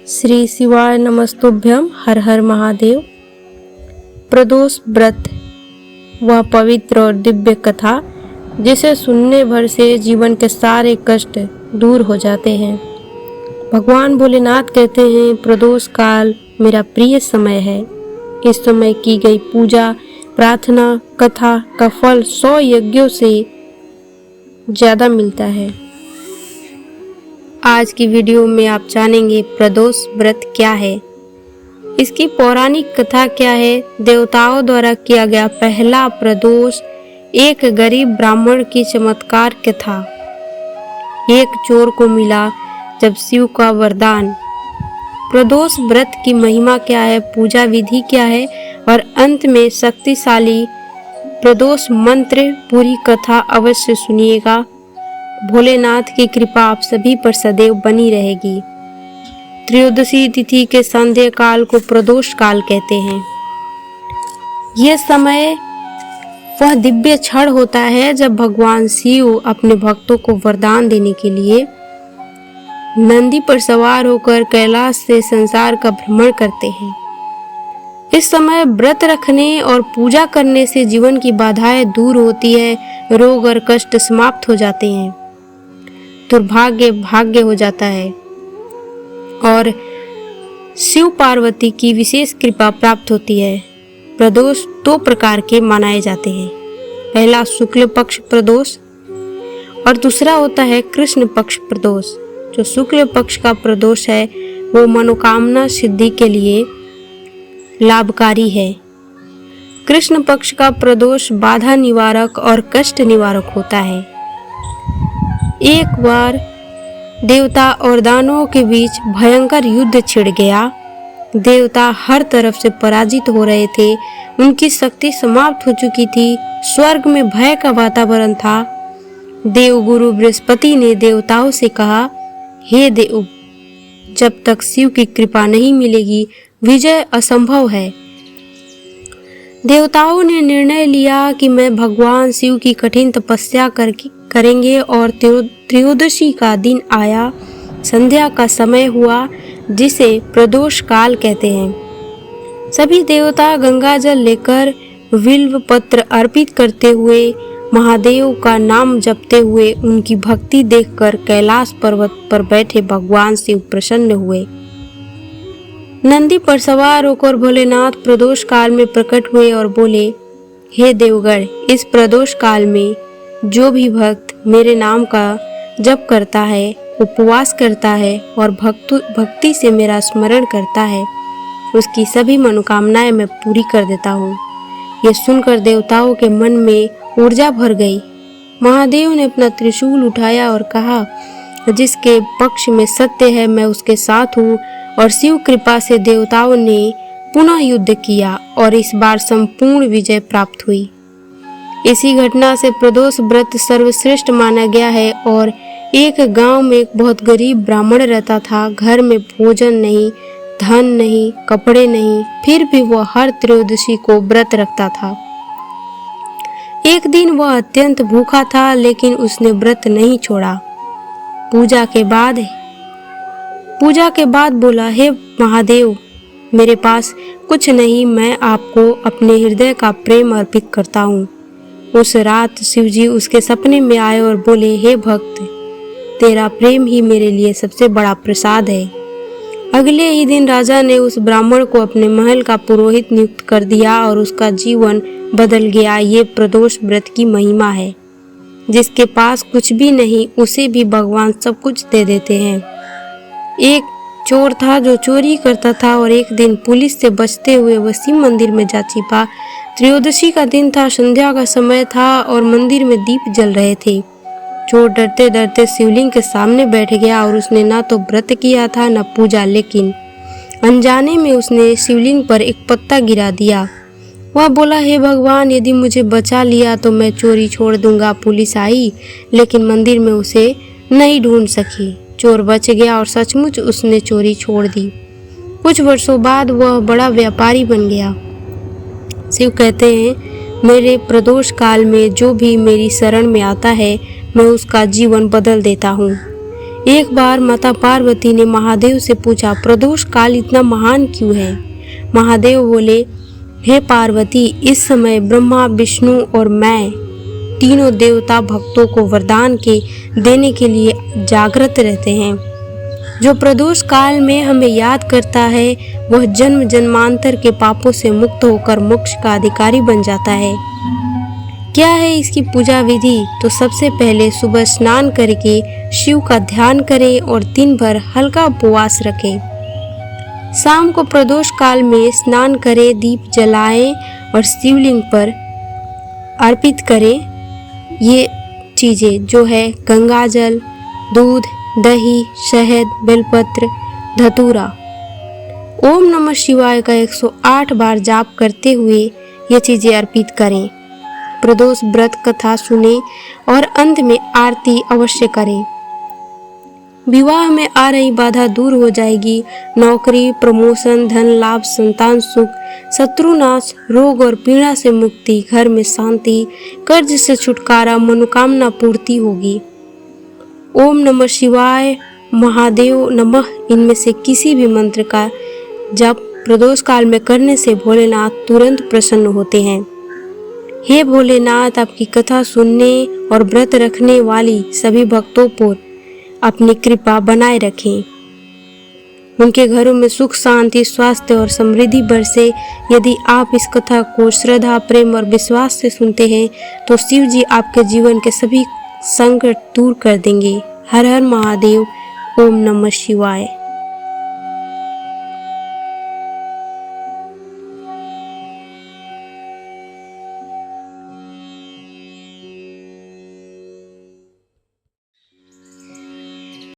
श्री शिवाय नमस्तुभ्यम। हर हर महादेव। प्रदोष व्रत वह पवित्र और दिव्य कथा जिसे सुनने भर से जीवन के सारे कष्ट दूर हो जाते हैं। भगवान भोलेनाथ कहते हैं, प्रदोष काल मेरा प्रिय समय है। इस समय की गई पूजा, प्रार्थना, कथा का फल 100 यज्ञों से ज्यादा मिलता है। आज की वीडियो में आप जानेंगे प्रदोष व्रत क्या है, इसकी पौराणिक कथा क्या है, देवताओं द्वारा किया गया पहला प्रदोष, एक गरीब ब्राह्मण की चमत्कार कथा, एक चोर को मिला जब शिव का वरदान, प्रदोष व्रत की महिमा क्या है, पूजा विधि क्या है और अंत में शक्तिशाली प्रदोष मंत्र। पूरी कथा अवश्य सुनिएगा। भोलेनाथ की कृपा आप सभी पर सदैव बनी रहेगी। त्रयोदशी तिथि के संध्या काल को प्रदोष काल कहते हैं। यह समय वह दिव्य क्षण होता है जब भगवान शिव अपने भक्तों को वरदान देने के लिए नंदी पर सवार होकर कैलाश से संसार का भ्रमण करते हैं। इस समय व्रत रखने और पूजा करने से जीवन की बाधाएं दूर होती है, रोग और कष्ट समाप्त हो जाते हैं, दुर्भाग्य भाग्य हो जाता है और शिव पार्वती की विशेष कृपा प्राप्त होती है। प्रदोष 2 प्रकार के मनाए जाते हैं। पहला शुक्ल पक्ष प्रदोष और दूसरा होता है कृष्ण पक्ष प्रदोष। जो शुक्ल पक्ष का प्रदोष है वो मनोकामना सिद्धि के लिए लाभकारी है। कृष्ण पक्ष का प्रदोष बाधा निवारक और कष्ट निवारक होता है। एक बार देवता और दानवों के बीच भयंकर युद्ध छिड़ गया। देवता हर तरफ से पराजित हो रहे थे, उनकी शक्ति समाप्त हो चुकी थी, स्वर्ग में भय का वातावरण था। देवगुरु बृहस्पति ने देवताओं से कहा, हे देव, जब तक शिव की कृपा नहीं मिलेगी विजय असंभव है। देवताओं ने निर्णय लिया कि मैं भगवान शिव की कठिन तपस्या करेंगे और त्रयोदशी का दिन आया। संध्या का समय हुआ जिसे प्रदोष काल कहते हैं। सभी देवता गंगा जल लेकर बिल्व पत्र अर्पित करते हुए महादेव का नाम जपते हुए उनकी भक्ति देखकर कैलाश पर्वत पर बैठे भगवान शिव प्रसन्न हुए। नंदी पर सवार होकर भोलेनाथ प्रदोष काल में प्रकट हुए और बोले, हे देवगण, इस प्रदोष काल में जो भी भक्त मेरे नाम का जप करता है, उपवास करता है और भक्ति से मेरा स्मरण करता है, उसकी सभी मनोकामनाएं मैं पूरी कर देता हूँ। ये सुनकर देवताओं के मन में ऊर्जा भर गई। महादेव ने अपना त्रिशूल उठाया और कहा, जिसके पक्ष में सत्य है मैं उसके साथ हूँ। और शिव कृपा से देवताओं ने पुनः युद्ध किया और इस बार संपूर्ण विजय प्राप्त हुई। इसी घटना से प्रदोष व्रत सर्वश्रेष्ठ माना गया है। और एक गांव में एक बहुत गरीब ब्राह्मण रहता था। घर में भोजन नहीं, धन नहीं, कपड़े नहीं, फिर भी वह हर त्रयोदशी को व्रत रखता था। एक दिन वह अत्यंत भूखा था, लेकिन उसने व्रत नहीं छोड़ा। पूजा के बाद बोला, हे महादेव, मेरे पास कुछ नहीं, मैं आपको अपने हृदय का प्रेम अर्पित करता हूँ। उस रात शिवजी उसके सपने में आए और बोले, हे भक्त, तेरा प्रेम ही मेरे लिए सबसे बड़ा प्रसाद है। अगले ही दिन राजा ने उस ब्राह्मण को अपने महल का पुरोहित नियुक्त कर दिया और उसका जीवन बदल गया। ये प्रदोष व्रत की महिमा है। जिसके पास कुछ भी नहीं उसे भी भगवान सब कुछ दे देते हैं। एक चोर था जो चोरी करता था और एक दिन पुलिस से बचते हुए वह शिव मंदिर में जा छिपा। त्रयोदशी का दिन था, संध्या का समय था और मंदिर में दीप जल रहे थे। चोर डरते डरते शिवलिंग के सामने बैठ गया और उसने ना तो व्रत किया था न पूजा, लेकिन अनजाने में उसने शिवलिंग पर एक पत्ता गिरा दिया। वह बोला, हे भगवान, यदि मुझे बचा लिया तो मैं चोरी छोड़ दूंगा। पुलिस आई लेकिन मंदिर में उसे नहीं ढूंढ सकी। चोर बच गया और सचमुच उसने चोरी छोड़ दी। कुछ वर्षों बाद वह बड़ा व्यापारी बन गया। शिव कहते हैं, मेरे प्रदोष काल में जो भी मेरी शरण में आता है मैं उसका जीवन बदल देता हूँ। एक बार माता पार्वती ने महादेव से पूछा, प्रदोष काल इतना महान क्यों है? महादेव बोले, हे पार्वती, इस समय ब्रह्मा, विष्णु और मैं तीनों देवता भक्तों को वरदान के देने के लिए जागृत रहते हैं। जो प्रदोष काल में हमें याद करता है वह जन्म जन्मांतर के पापों से मुक्त होकर मोक्ष का अधिकारी बन जाता है। क्या है इसकी पूजा विधि? तो सबसे पहले सुबह स्नान करके शिव का ध्यान करें और दिन भर हल्का उपवास रखें। शाम को प्रदोष काल में स्नान करें, दीप जलाएं और शिवलिंग पर अर्पित करें ये चीजें जो है गंगा जल, दूध, दही, शहद, बेलपत्र, धतूरा। ओम नमः शिवाय का 108 बार जाप करते हुए ये चीजें अर्पित करें। प्रदोष व्रत कथा सुने और अंत में आरती अवश्य करें। विवाह में आ रही बाधा दूर हो जाएगी। नौकरी, प्रमोशन, धन लाभ, संतान सुख, शत्रुनाश, रोग और पीड़ा से मुक्ति, घर में शांति, कर्ज से छुटकारा, मनोकामना पूर्ति होगी। ओम नमः शिवाय, महादेव नमः, इनमें से किसी भी मंत्र का जप प्रदोष काल में करने से भोलेनाथ तुरंत प्रसन्न होते हैं। हे भोलेनाथ, आपकी कथा सुनने और व्रत रखने वाली सभी भक्तों पर अपनी कृपा बनाए रखें। उनके घरों में सुख, शांति, स्वास्थ्य और समृद्धि बरसे। यदि आप इस कथा को श्रद्धा, प्रेम और विश्वास से सुनते हैं तो शिव जी आपके जीवन के सभी संकट दूर कर देंगे। हर हर महादेव। ओम नमः शिवाय।